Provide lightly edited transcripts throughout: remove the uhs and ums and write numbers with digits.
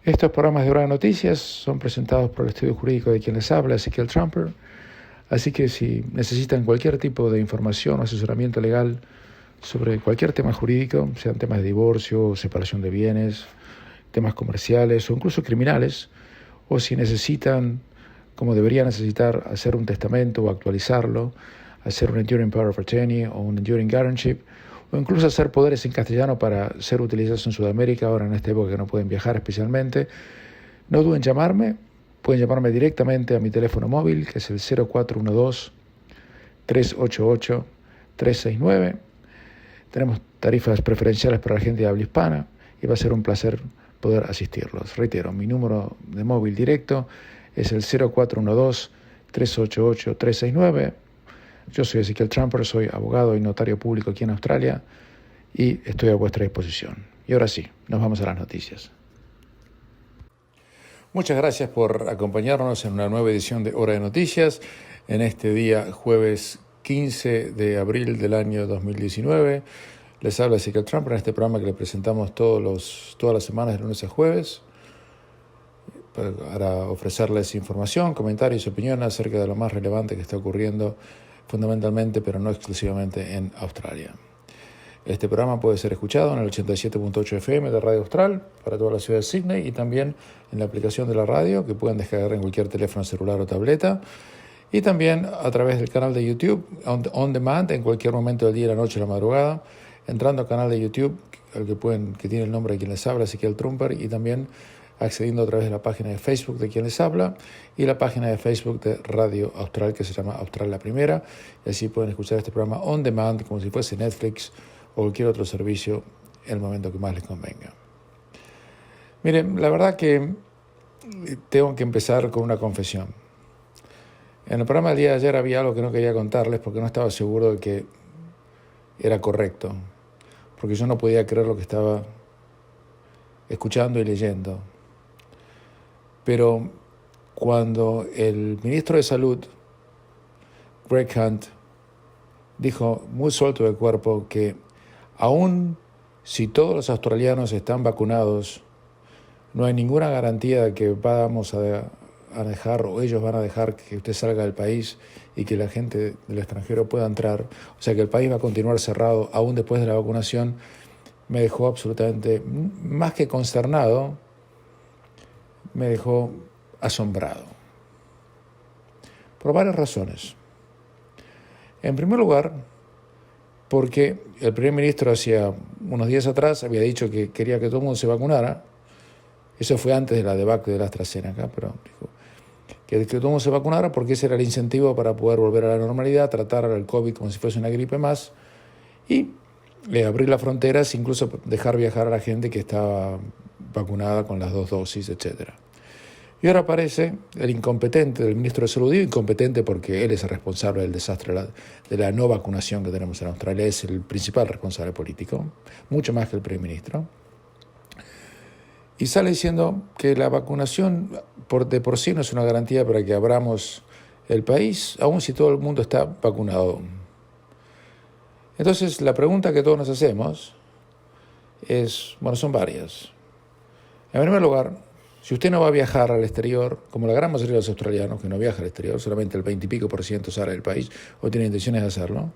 Estos programas de Hora de Noticias son presentados por el estudio jurídico de quien les habla, Ezequiel Trumper. Así que si necesitan cualquier tipo de información o asesoramiento legal sobre cualquier tema jurídico, sean temas de divorcio, separación de bienes, temas comerciales o incluso criminales, o si necesitan, como deberían necesitar, hacer un testamento o actualizarlo, hacer un Enduring Power of Attorney o un Enduring Guardianship, o incluso hacer poderes en castellano para ser utilizados en Sudamérica, ahora en esta época que no pueden viajar especialmente, no duden en llamarme. Pueden llamarme directamente a mi teléfono móvil, que es el 0412-388-369. Tenemos tarifas preferenciales para la gente de habla hispana y va a ser un placer poder asistirlos. Reitero, mi número de móvil directo es el 0412-388-369. Yo soy Ezequiel Trumper, soy abogado y notario público aquí en Australia y estoy a vuestra disposición. Y ahora sí, nos vamos a las noticias. Muchas gracias por acompañarnos en una nueva edición de Hora de Noticias en este día jueves 15 de abril del año 2019. Les habla Ezequiel Trumper en este programa que le presentamos todas las semanas de lunes a jueves para ofrecerles información, comentarios y opiniones acerca de lo más relevante que está ocurriendo fundamentalmente, pero no exclusivamente, en Australia. Este programa puede ser escuchado en el 87.8 FM de Radio Austral para toda la ciudad de Sydney y también en la aplicación de la radio que pueden descargar en cualquier teléfono celular o tableta y también a través del canal de YouTube on demand en cualquier momento del día, la noche, la madrugada, entrando al canal de YouTube que tiene el nombre de quien les habla, Ezequiel Trumper, y también accediendo a través de la página de Facebook de quien les habla y la página de Facebook de Radio Austral que se llama Austral La Primera, y así pueden escuchar este programa on demand como si fuese Netflix o cualquier otro servicio en el momento que más les convenga. Miren, la verdad que tengo que empezar con una confesión. En el programa del día de ayer había algo que no quería contarles porque no estaba seguro de que era correcto, porque yo no podía creer lo que estaba escuchando y leyendo. Pero cuando el ministro de Salud, Greg Hunt, dijo muy suelto de cuerpo que aún si todos los australianos están vacunados, no hay ninguna garantía de que vamos a dejar o ellos van a dejar que usted salga del país y que la gente del extranjero pueda entrar, o sea que el país va a continuar cerrado aún después de la vacunación, me dejó absolutamente, más que consternado, me dejó asombrado. Por varias razones. En primer lugar, porque el primer ministro hacía unos días atrás había dicho que quería que todo el mundo se vacunara. Eso fue antes de la debacle de la AstraZeneca, pero dijo que todo el mundo se vacunara porque ese era el incentivo para poder volver a la normalidad, tratar al COVID como si fuese una gripe más y abrir las fronteras, incluso dejar viajar a la gente que estaba vacunada con las 2 dosis, etc. Y ahora aparece el incompetente del ministro de Salud, incompetente porque él es el responsable del desastre de la no vacunación que tenemos en Australia, es el principal responsable político, mucho más que el primer ministro. Y sale diciendo que la vacunación de por sí no es una garantía para que abramos el país, aun si todo el mundo está vacunado. Entonces, la pregunta que todos nos hacemos son varias. En primer lugar, si usted no va a viajar al exterior, como la gran mayoría de los australianos que no viajan al exterior, solamente el 20 y pico % sale del país o tiene intenciones de hacerlo,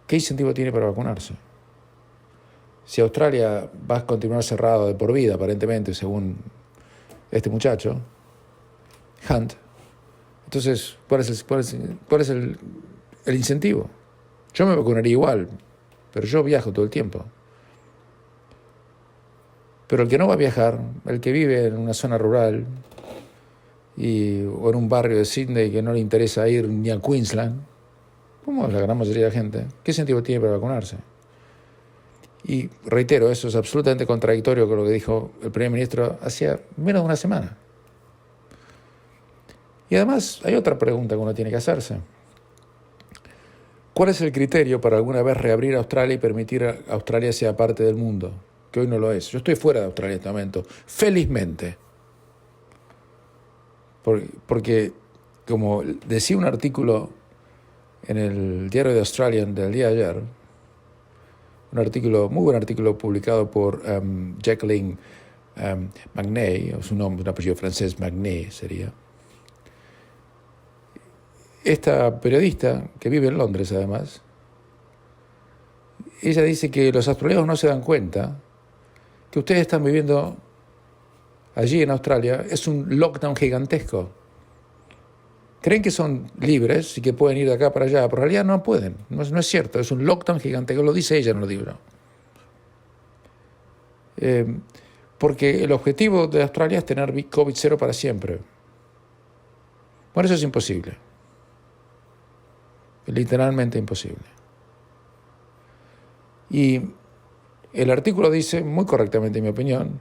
¿qué incentivo tiene para vacunarse? Si Australia va a continuar cerrado de por vida, aparentemente, según este muchacho, Hunt, entonces, ¿cuál es el incentivo? Yo me vacunaría igual, pero yo viajo todo el tiempo. Pero el que no va a viajar, el que vive en una zona rural o en un barrio de Sydney que no le interesa ir ni a Queensland, como es la gran mayoría de la gente, ¿qué incentivo tiene para vacunarse? Y reitero, eso es absolutamente contradictorio con lo que dijo el primer ministro hacía menos de una semana. Y además hay otra pregunta que uno tiene que hacerse. ¿Cuál es el criterio para alguna vez reabrir Australia y permitir a Australia sea parte del mundo? Que hoy no lo es. Yo estoy fuera de Australia en este momento, felizmente. Porque como decía un artículo en el diario The Australian del día de ayer, muy buen artículo publicado por Jacqueline Magnay, o su nombre, un apellido francés, Magnay sería. Esta periodista, que vive en Londres además, ella dice que los australianos no se dan cuenta que ustedes están viviendo allí en Australia, es un lockdown gigantesco. Creen que son libres y que pueden ir de acá para allá, pero en realidad no pueden, no es cierto, es un lockdown gigantesco, lo dice ella, no lo digo yo. Porque el objetivo de Australia es tener COVID cero para siempre. Bueno, eso es imposible. Literalmente imposible. Y el artículo dice, muy correctamente en mi opinión,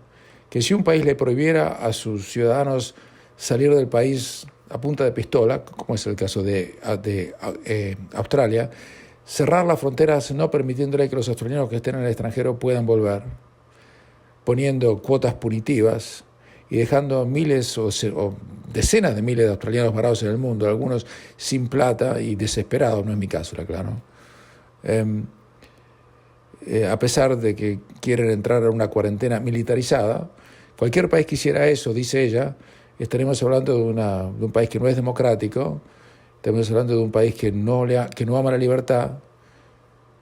que si un país le prohibiera a sus ciudadanos salir del país a punta de pistola, como es el caso de Australia, cerrar las fronteras no permitiéndole que los australianos que estén en el extranjero puedan volver, poniendo cuotas punitivas y dejando miles o decenas de miles de australianos varados en el mundo, algunos sin plata y desesperados, no es mi caso, claro. A pesar de que quieren entrar a una cuarentena militarizada, cualquier país que hiciera eso, dice ella, estaremos hablando de un país que no es democrático, estaremos hablando de un país que no ama la libertad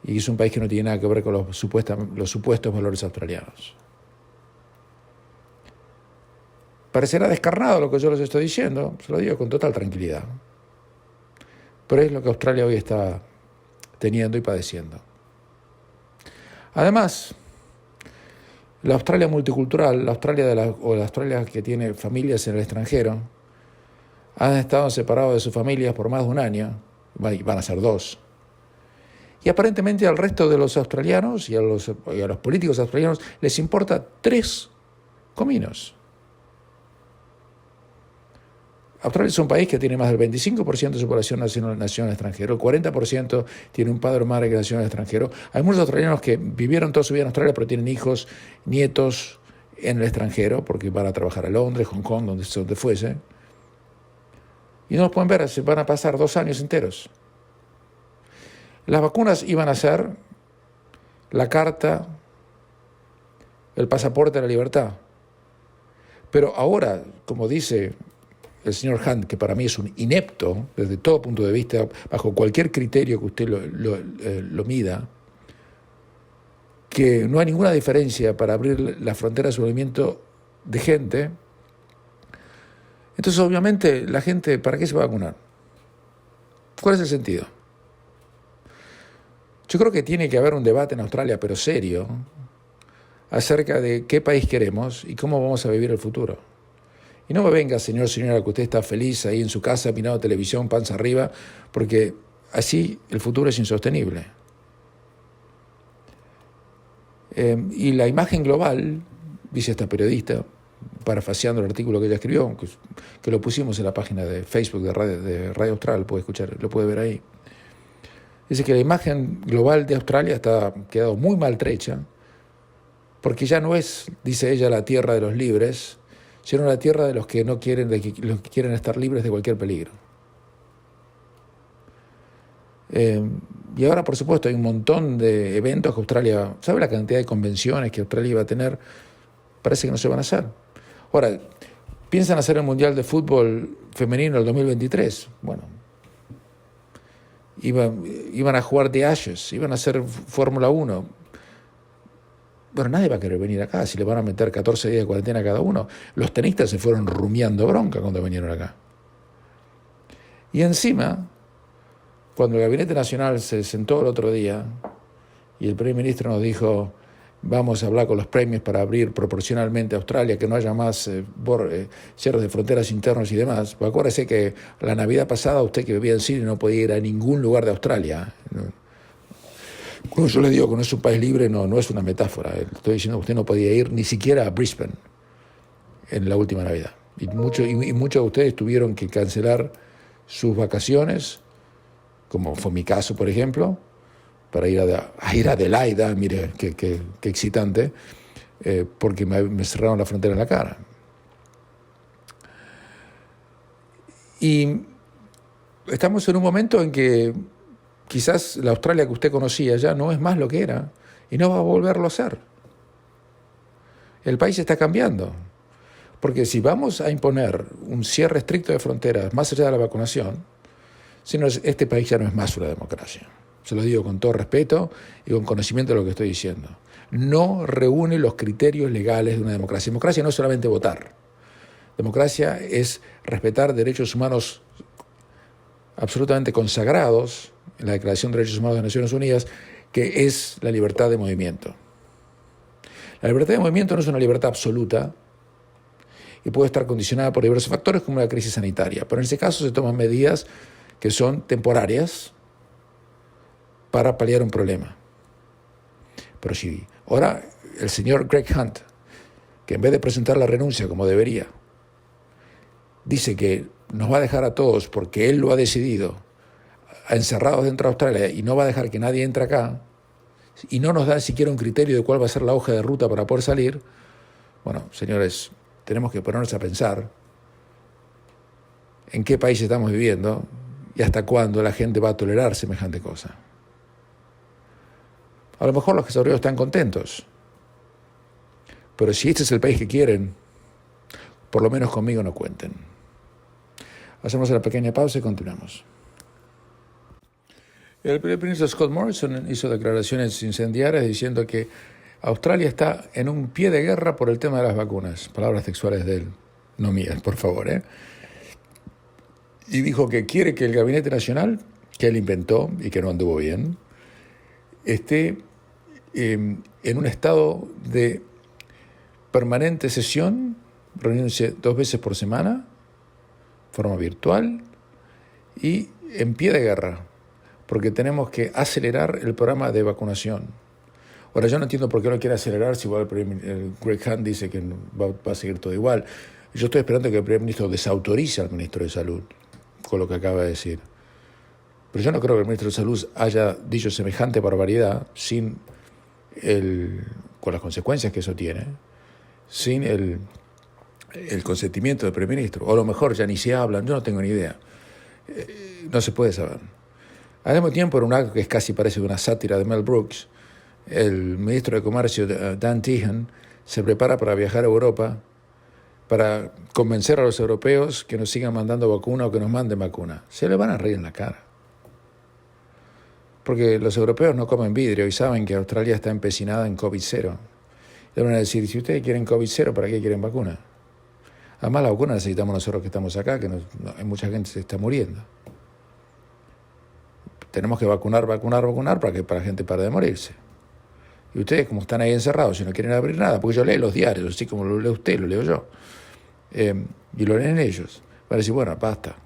y es un país que no tiene nada que ver con los supuestos valores australianos. Parecerá descarnado lo que yo les estoy diciendo, se lo digo con total tranquilidad, pero es lo que Australia hoy está teniendo y padeciendo. Además, la Australia multicultural, la Australia que tiene familias en el extranjero, han estado separados de sus familias por más de un año, y van a ser 2. Y aparentemente al resto de los australianos y a los políticos australianos les importa 3 cominos. Australia es un país que tiene más del 25% de su población nació en el extranjero, el 40% tiene un padre o madre que nació en el extranjero. Hay muchos australianos que vivieron toda su vida en Australia, pero tienen hijos, nietos en el extranjero, porque van a trabajar a Londres, Hong Kong, donde fuese. Y no los pueden ver, se van a pasar 2 años enteros. Las vacunas iban a ser la carta, el pasaporte de la libertad. Pero ahora, como dice el señor Hunt, que para mí es un inepto, desde todo punto de vista, bajo cualquier criterio que usted lo mida, que no hay ninguna diferencia para abrir las fronteras de movimiento de gente, entonces obviamente la gente, ¿para qué se va a vacunar? ¿Cuál es el sentido? Yo creo que tiene que haber un debate en Australia, pero serio, acerca de qué país queremos y cómo vamos a vivir el futuro. Y no me venga, señora, que usted está feliz ahí en su casa mirando televisión, panza arriba, porque así el futuro es insostenible. Y la imagen global, dice esta periodista, parafaseando el artículo que ella escribió, que lo pusimos en la página de Facebook de Radio Austral, lo puede ver ahí. Dice que la imagen global de Australia ha quedado muy maltrecha, porque ya no es, dice ella, la tierra de los libres, sino la tierra de los que no quieren, los que quieren estar libres de cualquier peligro. Y ahora, por supuesto, hay un montón de eventos que Australia, ¿sabe la cantidad de convenciones que Australia iba a tener? Parece que no se van a hacer. Ahora, piensan hacer el Mundial de Fútbol Femenino el 2023. Bueno, iban a jugar The Ashes, iban a hacer Fórmula 1. Bueno, nadie va a querer venir acá si le van a meter 14 días de cuarentena a cada uno. Los tenistas se fueron rumiando bronca cuando vinieron acá. Y encima, cuando el Gabinete Nacional se sentó el otro día y el primer ministro nos dijo, vamos a hablar con los premios para abrir proporcionalmente a Australia, que no haya más cierres de fronteras internas y demás, pues acuérdese que la Navidad pasada usted que vivía en Sydney no podía ir a ningún lugar de Australia. Cuando yo le digo que no es un país libre, no es una metáfora. Estoy diciendo que usted no podía ir ni siquiera a Brisbane en la última Navidad. Y muchos de ustedes tuvieron que cancelar sus vacaciones, como fue mi caso, por ejemplo, para ir a Adelaida, mire, qué excitante, porque me cerraron la frontera en la cara. Y estamos en un momento en que quizás la Australia que usted conocía ya no es más lo que era y no va a volverlo a ser. El país está cambiando. Porque si vamos a imponer un cierre estricto de fronteras más allá de la vacunación, este país ya no es más una democracia. Se lo digo con todo respeto y con conocimiento de lo que estoy diciendo. No reúne los criterios legales de una democracia. Democracia no es solamente votar. Democracia es respetar derechos humanos absolutamente consagrados en la Declaración de Derechos Humanos de las Naciones Unidas, que es la libertad de movimiento. La libertad de movimiento no es una libertad absoluta y puede estar condicionada por diversos factores como la crisis sanitaria, pero en ese caso se toman medidas que son temporarias para paliar un problema. Pero si ahora el señor Greg Hunt, que en vez de presentar la renuncia como debería, dice que nos va a dejar a todos, porque él lo ha decidido, encerrados dentro de Australia y no va a dejar que nadie entre acá, y no nos da ni siquiera un criterio de cuál va a ser la hoja de ruta para poder salir, bueno, señores, tenemos que ponernos a pensar en qué país estamos viviendo y hasta cuándo la gente va a tolerar semejante cosa. A lo mejor los desarrollados están contentos, pero si este es el país que quieren, por lo menos conmigo no cuenten. Hacemos una pequeña pausa y continuamos. El primer ministro Scott Morrison hizo declaraciones incendiarias diciendo que Australia está en un pie de guerra por el tema de las vacunas. Palabras textuales de él, no mías, por favor. Y dijo que quiere que el Gabinete Nacional, que él inventó y que no anduvo bien, esté en un estado de permanente sesión, reuniéndose 2 veces por semana, de forma virtual y en pie de guerra, porque tenemos que acelerar el programa de vacunación. Ahora, yo no entiendo por qué no quiere acelerar si igual el Greg Hunt dice que va a seguir todo igual. Yo estoy esperando que el primer ministro desautorice al ministro de Salud con lo que acaba de decir. Pero yo no creo que el ministro de Salud haya dicho semejante barbaridad con las consecuencias que eso tiene, sin el consentimiento del primer ministro. O a lo mejor ya ni se hablan, yo no tengo ni idea. No se puede saber. Al mismo tiempo, en un acto que casi parece una sátira de Mel Brooks, el ministro de Comercio, Dan Tehan, se prepara para viajar a Europa para convencer a los europeos que nos sigan mandando vacuna o que nos manden vacuna. Se le van a reír en la cara. Porque los europeos no comen vidrio y saben que Australia está empecinada en COVID-0. Le van a decir, si ustedes quieren COVID-0, ¿para qué quieren vacuna? Además, la vacuna necesitamos nosotros que estamos acá, que hay mucha gente que se está muriendo. Tenemos que vacunar para que la gente pare de morirse. Y ustedes, como están ahí encerrados y no quieren abrir nada, porque yo leo los diarios, así como lo lee usted, lo leo yo, y lo leen ellos, van a decir, bueno, basta.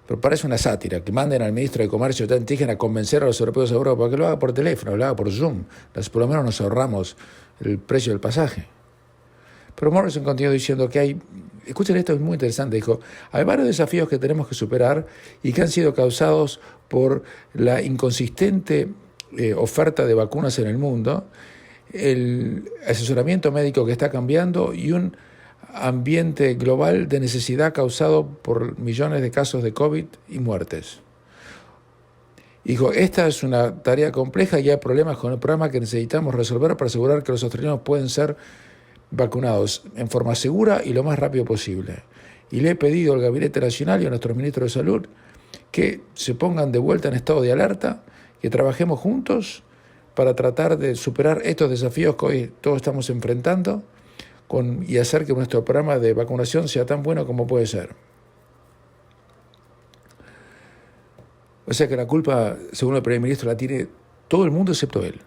Pero parece una sátira, que manden al ministro de Comercio tan indígena a convencer a los europeos de Europa, que lo haga por teléfono, lo haga por Zoom, por lo menos nos ahorramos el precio del pasaje. Pero Morrison continuó diciendo que escuchen esto, es muy interesante, dijo, hay varios desafíos que tenemos que superar y que han sido causados por la inconsistente oferta de vacunas en el mundo, el asesoramiento médico que está cambiando y un ambiente global de necesidad causado por millones de casos de COVID y muertes. Dijo, esta es una tarea compleja y hay problemas con el programa que necesitamos resolver para asegurar que los australianos pueden ser vacunados en forma segura y lo más rápido posible. Y le he pedido al Gabinete Nacional y a nuestros ministros de Salud que se pongan de vuelta en estado de alerta, que trabajemos juntos para tratar de superar estos desafíos que hoy todos estamos enfrentando y hacer que nuestro programa de vacunación sea tan bueno como puede ser. O sea que la culpa, según el primer ministro, la tiene todo el mundo excepto él.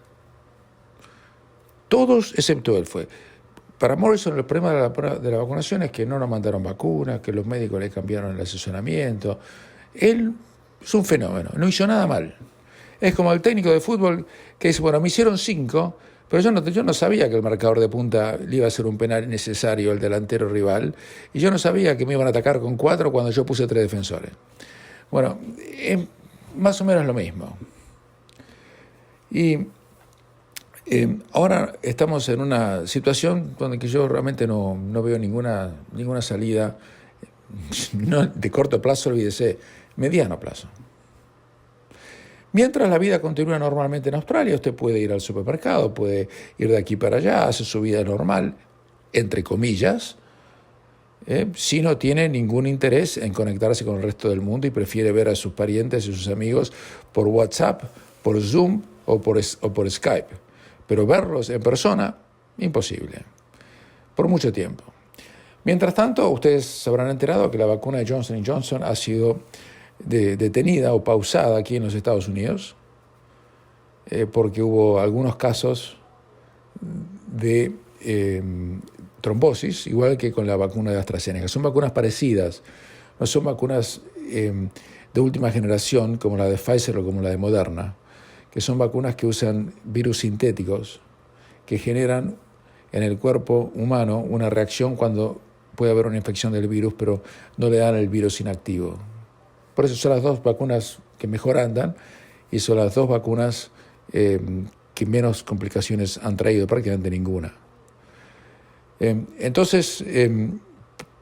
Todos excepto él fue. Para Morrison el problema de la vacunación es que no nos mandaron vacunas, que los médicos le cambiaron el asesoramiento. Él es un fenómeno, no hizo nada mal. Es como el técnico de fútbol que dice, bueno, me hicieron 5, pero yo no sabía que el marcador de punta le iba a hacer un penal innecesario al delantero rival, y yo no sabía que me iban a atacar con 4 cuando yo puse 3 defensores. Bueno, es más o menos lo mismo. Y ahora estamos en una situación donde yo realmente no veo ninguna salida, no de corto plazo, olvídese, mediano plazo. Mientras la vida continúa normalmente en Australia, usted puede ir al supermercado, puede ir de aquí para allá, hace su vida normal, entre comillas, si no tiene ningún interés en conectarse con el resto del mundo y prefiere ver a sus parientes y sus amigos por WhatsApp, por Zoom o por Skype. Pero verlos en persona, imposible, por mucho tiempo. Mientras tanto, ustedes se habrán enterado que la vacuna de Johnson & Johnson ha sido detenida o pausada aquí en los Estados Unidos, porque hubo algunos casos de trombosis, igual que con la vacuna de AstraZeneca. Son vacunas parecidas, no son vacunas de última generación como la de Pfizer o como la de Moderna, que son vacunas que usan virus sintéticos que generan en el cuerpo humano una reacción cuando puede haber una infección del virus, pero no le dan el virus inactivo. Por eso son las dos vacunas que mejor andan y son las dos vacunas que menos complicaciones han traído, prácticamente ninguna. Entonces,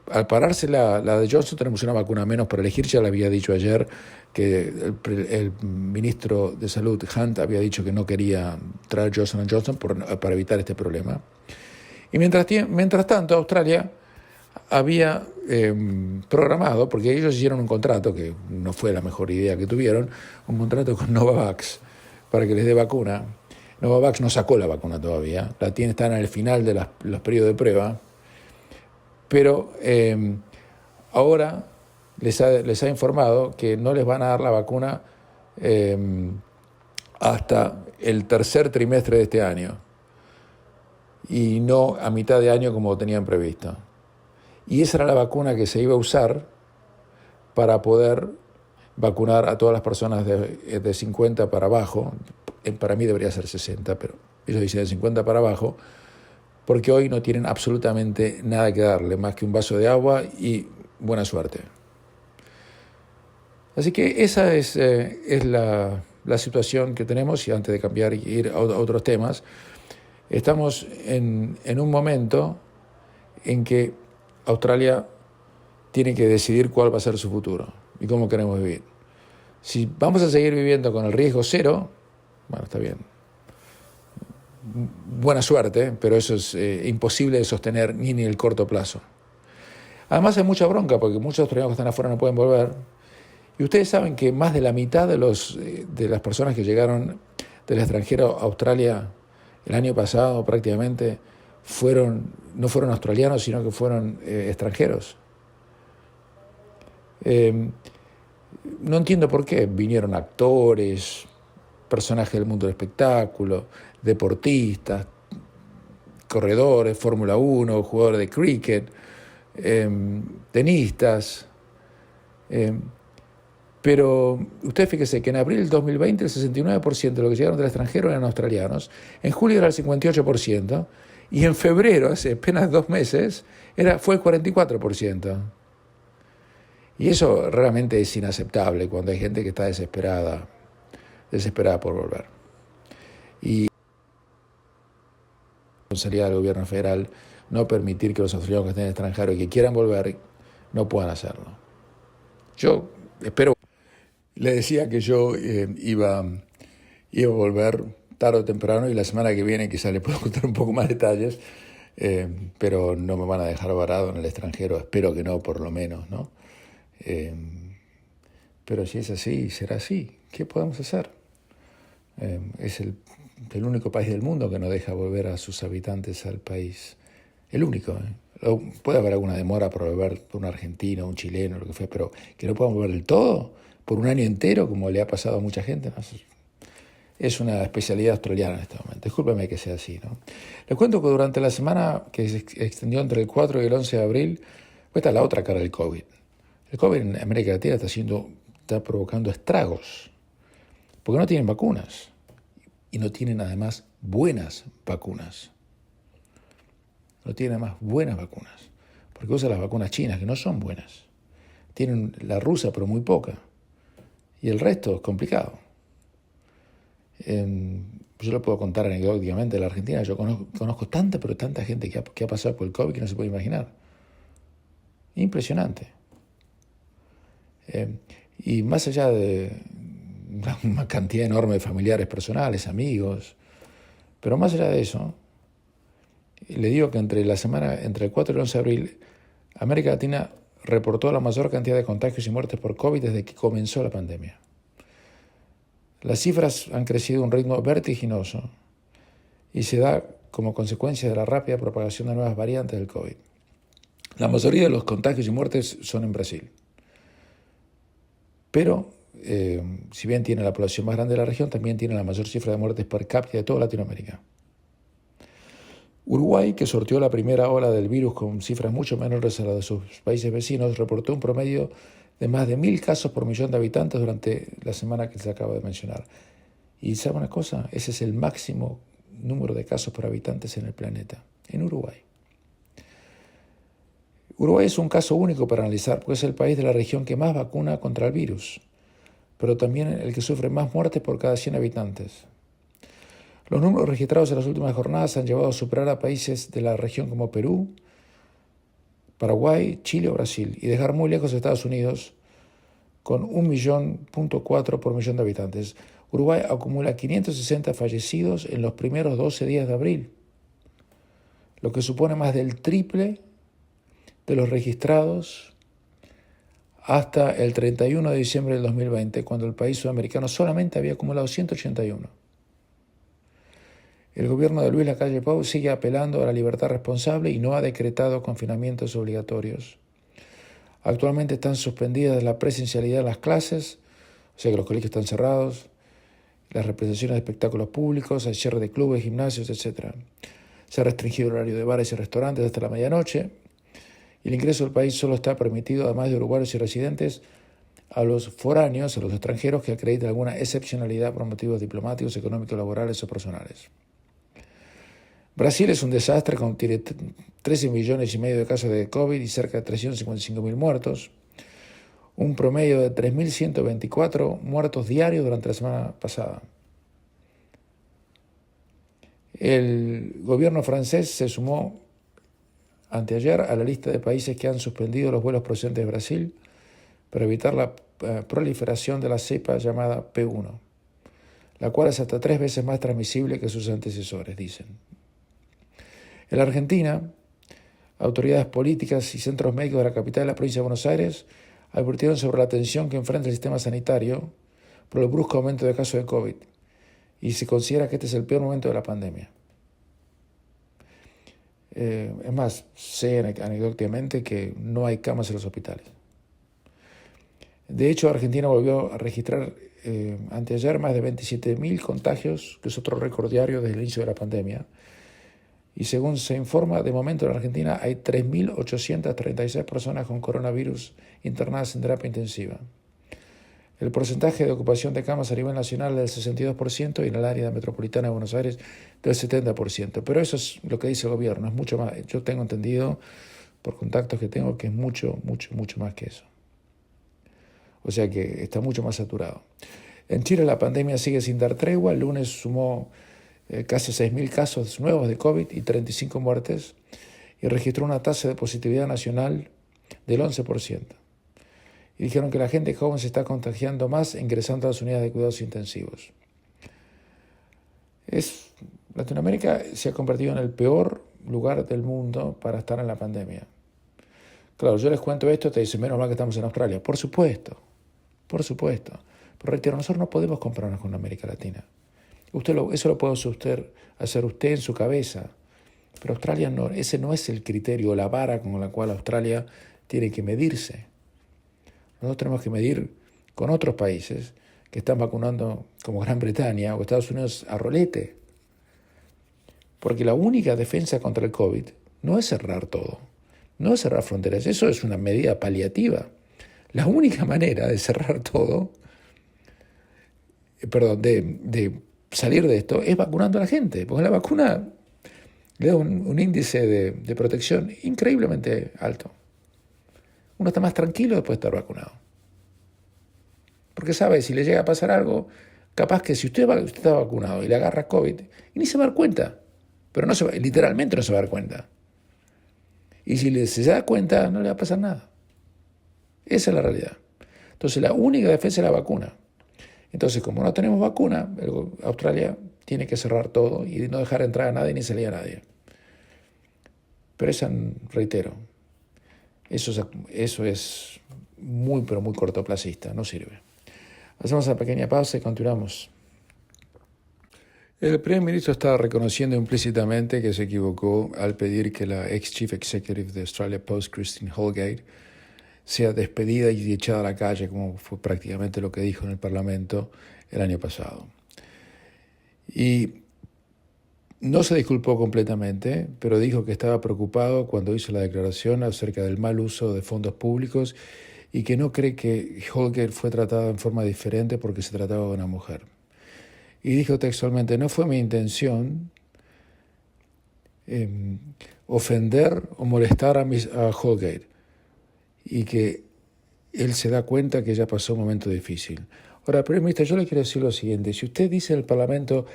al pararse la de Johnson, tenemos una vacuna menos para elegir. Ya le había dicho ayer que el ministro de Salud, Hunt, había dicho que no quería traer Johnson & Johnson para evitar este problema. Y mientras tanto, Australia había programado, porque ellos hicieron un contrato, que no fue la mejor idea que tuvieron, un contrato con Novavax para que les dé vacuna. Novavax no sacó la vacuna todavía, está en el final de los periodos de prueba, pero ahora les ha informado que no les van a dar la vacuna hasta el tercer trimestre de este año y no a mitad de año como tenían previsto. Y esa era la vacuna que se iba a usar para poder vacunar a todas las personas de 50 para abajo. Para mí debería ser 60, pero ellos dicen de 50 para abajo, porque hoy no tienen absolutamente nada que darle, más que un vaso de agua y buena suerte. Así que esa es la situación que tenemos, y antes de cambiar y ir a otros temas, estamos en un momento en que Australia tiene que decidir cuál va a ser su futuro y cómo queremos vivir. Si vamos a seguir viviendo con el riesgo cero, bueno, está bien. Buena suerte, pero eso es imposible de sostener ni en el corto plazo. Además hay mucha bronca porque muchos australianos que están afuera no pueden volver. Y ustedes saben que más de la mitad de las personas que llegaron del extranjero a Australia el año pasado prácticamente no fueron australianos, sino que fueron extranjeros. No entiendo por qué. Vinieron actores, personajes del mundo del espectáculo, deportistas, corredores, Fórmula 1, jugadores de cricket, tenistas. Pero usted fíjese que en abril del 2020 el 69% de los que llegaron del extranjero eran australianos, en julio era el 58%, y en febrero, hace apenas 2 meses, fue el 44%. Y eso realmente es inaceptable cuando hay gente que está desesperada por volver. Y la responsabilidad del gobierno federal no permitir que los australianos que estén en el extranjero y que quieran volver no puedan hacerlo. Yo espero. Le decía que yo iba a volver tarde o temprano, y la semana que viene quizá le puedo contar un poco más detalles, pero no me van a dejar varado en el extranjero, espero que no, por lo menos, ¿no? Pero si es así, será así. ¿Qué podemos hacer? Es el único país del mundo que no deja volver a sus habitantes al país. El único. Puede haber alguna demora para volver por un argentino, un chileno, lo que fuera, pero que no puedan volver del todo por un año entero, como le ha pasado a mucha gente, ¿no? Es una especialidad australiana en este momento. Discúlpeme que sea así, ¿no? Les cuento que durante la semana que se extendió entre el 4 y el 11 de abril, esta es la otra cara del COVID. El COVID en América Latina está provocando estragos, porque no tienen vacunas, y no tienen además buenas vacunas. No tienen además buenas vacunas, porque usan las vacunas chinas, que no son buenas. Tienen la rusa, pero muy poca. Y el resto es complicado. Yo lo puedo contar anecdóticamente de la Argentina. Yo conozco tanta gente que ha pasado por el COVID que no se puede imaginar. Impresionante. Y más allá de una cantidad enorme de familiares personales, amigos. Pero más allá de eso, le digo que entre el 4 y el 11 de abril, América Latina reportó la mayor cantidad de contagios y muertes por COVID desde que comenzó la pandemia. Las cifras han crecido a un ritmo vertiginoso y se da como consecuencia de la rápida propagación de nuevas variantes del COVID. La mayoría de los contagios y muertes son en Brasil. Pero, si bien tiene la población más grande de la región, también tiene la mayor cifra de muertes per cápita de toda Latinoamérica. Uruguay, que sorteó la primera ola del virus con cifras mucho menores a las de sus países vecinos, reportó un promedio de más de 1.000 casos por millón de habitantes durante la semana que se acaba de mencionar. Y ¿sabe una cosa? Ese es el máximo número de casos por habitantes en el planeta, en Uruguay. Uruguay es un caso único para analizar, porque es el país de la región que más vacuna contra el virus, pero también el que sufre más muertes por cada 100 habitantes. Los números registrados en las últimas jornadas han llevado a superar a países de la región como Perú, Paraguay, Chile o Brasil, y dejar muy lejos a Estados Unidos con 1,4 millones por millón de habitantes. Uruguay acumula 560 fallecidos en los primeros 12 días de abril, lo que supone más del triple de los registrados hasta el 31 de diciembre del 2020, cuando el país sudamericano solamente había acumulado 181. El gobierno de Luis Lacalle Pou sigue apelando a la libertad responsable y no ha decretado confinamientos obligatorios. Actualmente están suspendidas la presencialidad de las clases, o sea que los colegios están cerrados, las representaciones de espectáculos públicos, el cierre de clubes, gimnasios, etc. Se ha restringido el horario de bares y restaurantes hasta la medianoche, y el ingreso al país solo está permitido, además de uruguayos y residentes, a los foráneos, a los extranjeros que acrediten alguna excepcionalidad por motivos diplomáticos, económicos, laborales o personales. Brasil es un desastre, tiene 13,5 millones de casos de COVID y cerca de 355.000 muertos, un promedio de 3.124 muertos diarios durante la semana pasada. El gobierno francés se sumó anteayer a la lista de países que han suspendido los vuelos procedentes de Brasil para evitar la proliferación de la cepa llamada P1, la cual es hasta 3 veces más transmisible que sus antecesores, dicen. En la Argentina, autoridades políticas y centros médicos de la capital de la provincia de Buenos Aires advirtieron sobre la tensión que enfrenta el sistema sanitario por el brusco aumento de casos de COVID, y se considera que este es el peor momento de la pandemia. Es más, sé anecdóticamente que no hay camas en los hospitales. De hecho, Argentina volvió a registrar anteayer más de 27.000 contagios, que es otro récord diario desde el inicio de la pandemia. Y según se informa, de momento en Argentina hay 3.836 personas con coronavirus internadas en terapia intensiva. El porcentaje de ocupación de camas a nivel nacional es del 62% y en el área metropolitana de Buenos Aires del 70%. Pero eso es lo que dice el gobierno, es mucho más. Yo tengo entendido, por contactos que tengo, que es mucho más que eso. O sea que está mucho más saturado. En Chile la pandemia sigue sin dar tregua. El lunes sumó casi 6.000 casos nuevos de COVID y 35 muertes, y registró una tasa de positividad nacional del 11%. Y dijeron que la gente joven se está contagiando más ingresando a las unidades de cuidados intensivos. Latinoamérica se ha convertido en el peor lugar del mundo para estar en la pandemia. Claro, yo les cuento esto, te dicen, menos mal que estamos en Australia. Por supuesto. Pero reitero, nosotros no podemos compararnos con América Latina. Eso lo puede hacer usted en su cabeza. Pero Australia no, ese no es el criterio o la vara con la cual Australia tiene que medirse. Nosotros tenemos que medir con otros países que están vacunando, como Gran Bretaña o Estados Unidos, a rolete. Porque la única defensa contra el COVID no es cerrar todo, no es cerrar fronteras. Eso es una medida paliativa. La única manera de cerrar todo, de salir de esto, es vacunando a la gente. Porque la vacuna le da un índice de protección increíblemente alto. Uno está más tranquilo después de estar vacunado. Porque sabe, si le llega a pasar algo, capaz que si usted está vacunado y le agarra COVID, y ni se va a dar cuenta. Pero literalmente no se va a dar cuenta. Y si se da cuenta, no le va a pasar nada. Esa es la realidad. Entonces, la única defensa es la vacuna. Entonces, como no tenemos vacuna, Australia tiene que cerrar todo y no dejar entrar a nadie ni salir a nadie. Pero reitero, eso es muy, pero muy cortoplacista, no sirve. Hacemos una pequeña pausa y continuamos. El primer ministro estaba reconociendo implícitamente que se equivocó al pedir que la ex Chief Executive de Australia Post, Christine Holgate, sea despedida y echada a la calle, como fue prácticamente lo que dijo en el Parlamento el año pasado. Y no se disculpó completamente, pero dijo que estaba preocupado cuando hizo la declaración acerca del mal uso de fondos públicos y que no cree que Holgate fue tratada en forma diferente porque se trataba de una mujer. Y dijo textualmente: no fue mi intención ofender o molestar a Holgate, y que él se da cuenta que ya pasó un momento difícil. Ahora, primer ministro, yo le quiero decir lo siguiente: si usted dice en el Parlamento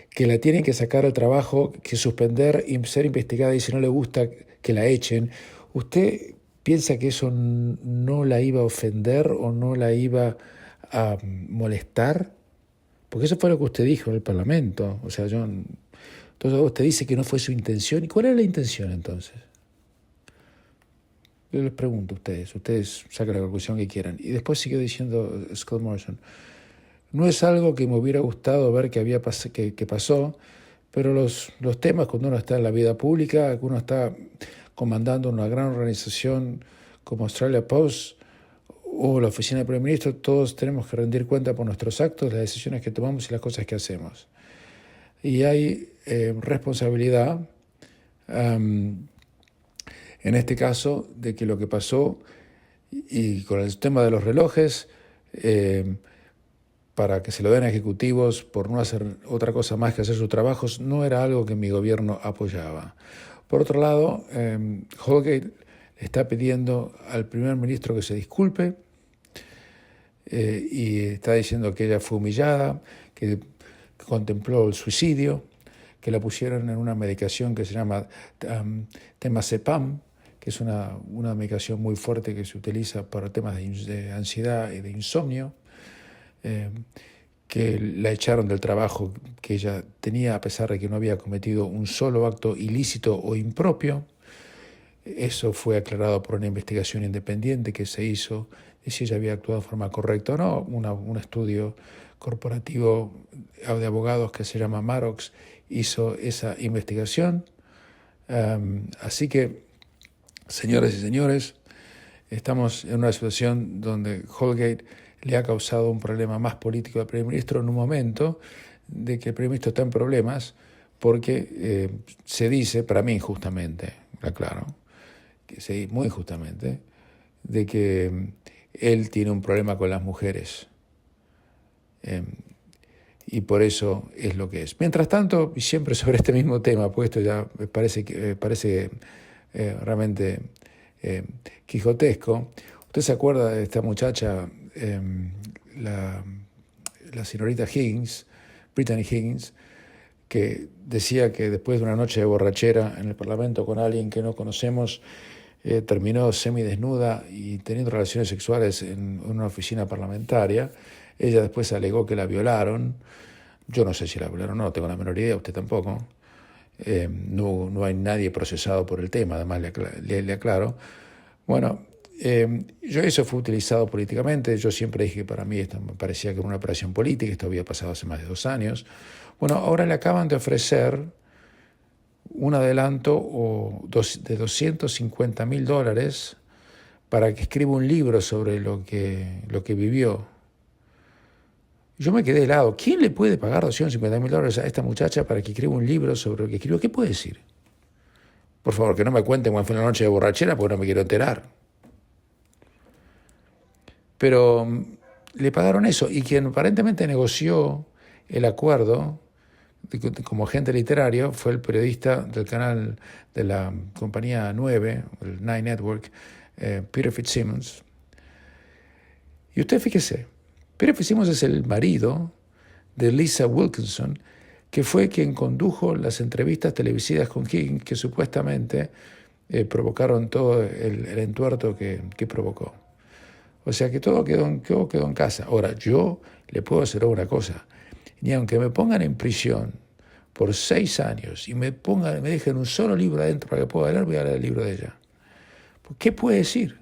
que la tienen que sacar al trabajo, que suspender y ser investigada, y si no le gusta que la echen, ¿usted piensa que eso no la iba a ofender o no la iba a molestar? Porque eso fue lo que usted dijo en el Parlamento. O sea, entonces usted dice que no fue su intención. ¿Y cuál era la intención entonces? Yo les pregunto a ustedes sacan la conclusión que quieran. Y después siguió diciendo Scott Morrison: no es algo que me hubiera gustado ver que pasó, pero los temas cuando uno está en la vida pública, uno está comandando una gran organización como Australia Post o la oficina del primer ministro, todos tenemos que rendir cuenta por nuestros actos, las decisiones que tomamos y las cosas que hacemos. Y hay responsabilidad, en este caso, de que lo que pasó, y con el tema de los relojes, para que se lo den a ejecutivos por no hacer otra cosa más que hacer sus trabajos, no era algo que mi gobierno apoyaba. Por otro lado, Holgate está pidiendo al primer ministro que se disculpe, y está diciendo que ella fue humillada, que contempló el suicidio, que la pusieron en una medicación que se llama temazepam, que es una medicación muy fuerte que se utiliza para temas de ansiedad y de insomnio, que la echaron del trabajo que ella tenía a pesar de que no había cometido un solo acto ilícito o impropio. Eso fue aclarado por una investigación independiente que se hizo de si ella había actuado de forma correcta o no. Un estudio corporativo de abogados que se llama Marox hizo esa investigación. Así que, señoras y señores, estamos en una situación donde Holgate le ha causado un problema más político al primer ministro en un momento de que el primer ministro está en problemas porque se dice, para mí injustamente, aclaro, muy injustamente, de que él tiene un problema con las mujeres, y por eso es lo que es. Mientras tanto, y siempre sobre este mismo tema, pues esto ya parece realmente quijotesco. ¿Usted se acuerda de esta muchacha, la señorita Higgins, Brittany Higgins, que decía que después de una noche de borrachera en el Parlamento con alguien que no conocemos, terminó semidesnuda y teniendo relaciones sexuales en una oficina parlamentaria? Ella después alegó que la violaron. Yo no sé si la violaron o no, tengo la menor idea, usted tampoco. No hay nadie procesado por el tema, además le aclaro. Bueno, eso fue utilizado políticamente. Yo siempre dije que para mí esto me parecía que era una operación política, esto había pasado hace más de 2 años. Bueno, ahora le acaban de ofrecer un adelanto de $250,000 para que escriba un libro sobre lo que vivió. Yo me quedé helado. ¿Quién le puede pagar $250,000 a esta muchacha para que escriba un libro sobre lo que escribió? ¿Qué puede decir? Por favor, que no me cuenten cuál fue la noche de borrachera porque no me quiero enterar. Pero le pagaron eso, y quien aparentemente negoció el acuerdo como agente literario fue el periodista del canal de la compañía 9, el Nine Network, Peter Fitzsimmons. Y usted fíjese, Peter Fitzsimmons es el marido de Lisa Wilkinson, que fue quien condujo las entrevistas televisivas con Higgins que supuestamente provocaron todo el entuerto que provocó. O sea que todo quedó en casa. Ahora, yo le puedo hacer una cosa. Ni aunque me pongan en prisión por 6 años y me dejen un solo libro adentro para que pueda leer, voy a leer el libro de ella. ¿Qué puede decir?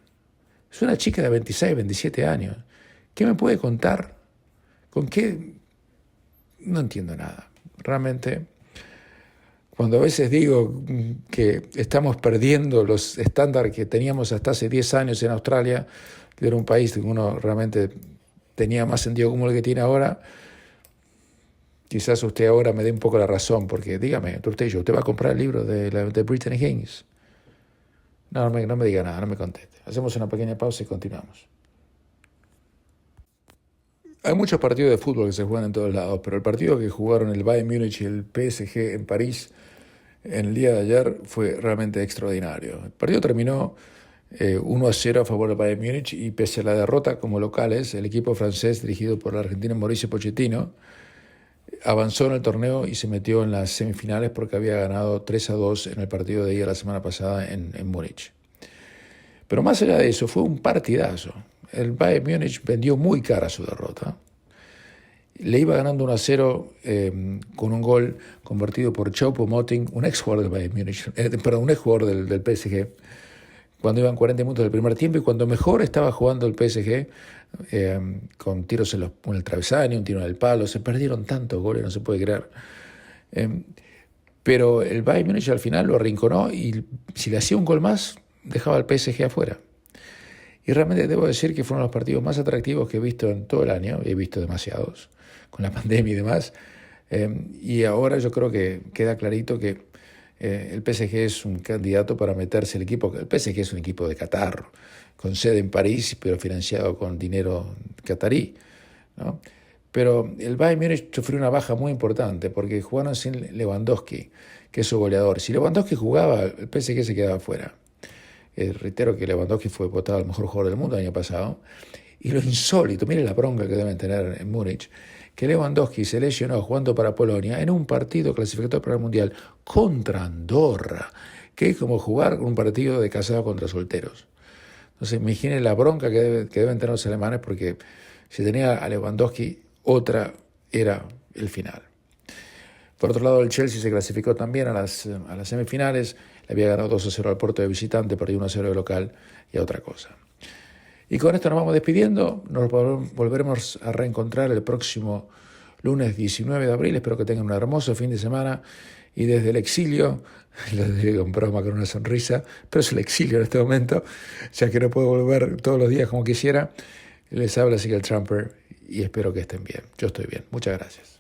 Es una chica de 26, 27 años. ¿Qué me puede contar? ¿Con qué? No entiendo nada. Realmente, cuando a veces digo que estamos perdiendo los estándares que teníamos hasta hace 10 años en Australia, que era un país que uno realmente tenía más sentido común que tiene ahora, quizás usted ahora me dé un poco la razón, porque dígame, ¿usted va a comprar el libro de Brittany Haynes? No me diga nada, no me conteste. Hacemos una pequeña pausa y continuamos. Hay muchos partidos de fútbol que se juegan en todos lados, pero el partido que jugaron el Bayern Múnich y el PSG en París en el día de ayer fue realmente extraordinario. El partido terminó 1-0 a favor del Bayern Múnich y pese a la derrota como locales, el equipo francés dirigido por el argentino Mauricio Pochettino avanzó en el torneo y se metió en las semifinales porque había ganado 3-2 en el partido de ida la semana pasada en Múnich. Pero más allá de eso, fue un partidazo. El Bayern Múnich vendió muy cara su derrota. Le iba ganando 1-0 con un gol convertido por Choupo-Moting, un ex jugador del Bayern Múnich, un ex jugador del PSG, cuando iban 40 minutos del primer tiempo y cuando mejor estaba jugando el PSG, con tiros en el travesaño, un tiro en el palo, se perdieron tantos goles, no se puede creer. Pero el Bayern Múnich al final lo arrinconó y si le hacía un gol más, dejaba al PSG afuera. Y realmente debo decir que fueron los partidos más atractivos que he visto en todo el año, he visto demasiados, con la pandemia y demás, y ahora yo creo que queda clarito que el PSG es un candidato para meterse el equipo. El PSG es un equipo de Qatar, con sede en París, pero financiado con dinero catarí, ¿no? Pero el Bayern Múnich sufrió una baja muy importante porque jugaron sin Lewandowski, que es su goleador. Si Lewandowski jugaba, el PSG se quedaba fuera. Reitero que Lewandowski fue votado el mejor jugador del mundo el año pasado. Y lo insólito, mire la bronca que deben tener en Múnich, que Lewandowski se lesionó jugando para Polonia en un partido clasificatorio para el Mundial contra Andorra, que es como jugar un partido de casado contra solteros. Entonces, imaginen la bronca que deben tener los alemanes, porque si tenía a Lewandowski, otra era el final. Por otro lado, el Chelsea se clasificó también a las semifinales. Le había ganado 2-0 al Porto de visitante, perdió 1-0 de local y a otra cosa. Y con esto nos vamos despidiendo. Nos volveremos a reencontrar el próximo lunes 19 de abril. Espero que tengan un hermoso fin de semana. Y desde el exilio, lo digo con broma, con una sonrisa, pero es el exilio en este momento, ya que no puedo volver todos los días como quisiera. Les habla Sigel Trumper y espero que estén bien. Yo estoy bien. Muchas gracias.